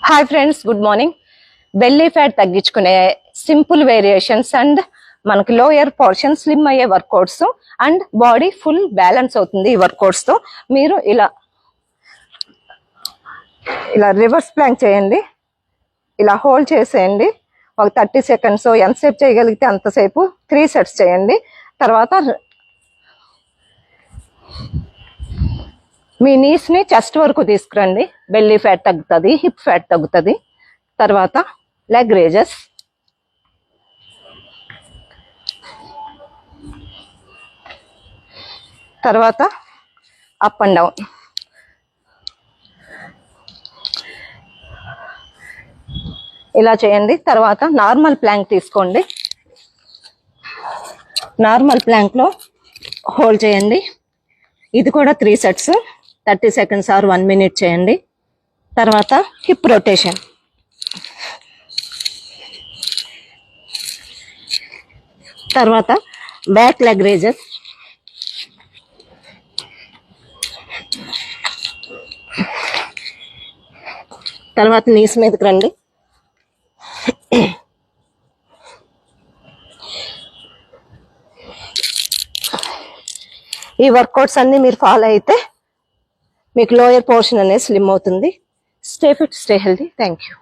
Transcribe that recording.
Hi friends, good morning. Belly fat తగ్గించుకునే simple variations and మనకి lower portion slim అయ్యే workouts and body full balance అవుతుంది ఈ workouts తో. మీరు ఇలా రివర్స్ ప్లాంక్ చేయండి, ఇలా హోల్డ్ చేసేయండి. ఒక 30 సెకండ్స్ ఎంతసేపు చేయగలిగితే అంతసేపు 3 సెట్స్ చేయండి. తర్వాత మీ నీస్ ని చెస్ట్ వరకు తీసుకురండి. బెల్లీ ఫ్యాట్ తగ్గుతుంది, హిప్ ఫ్యాట్ తగ్గుతుంది. తర్వాత లెగ్ రేజెస్, తర్వాత అప్ అండ్ డౌన్. ఇలా చేయండి. తర్వాత నార్మల్ ప్లాంక్ తీసుకోండి. నార్మల్ ప్లాంక్ లో హోల్డ్ చేయండి. ఇది కూడా 3 సెట్స్ 30 సెకండ్స్ ఆర్ 1 మినిట్ చేయండి. తర్వాత హిప్ రొటేషన్, తర్వాత బ్యాక్ లెగ్ రేజెస్, తర్వాత నీస్ మీదకి రండి. ఈ వర్కౌట్స్ అన్ని మీరు ఫాలో అయితే మీకు లోయర్ పోర్షన్ అనేది స్లిమ్ అవుతుంది. Stay fit, stay healthy. Thank you.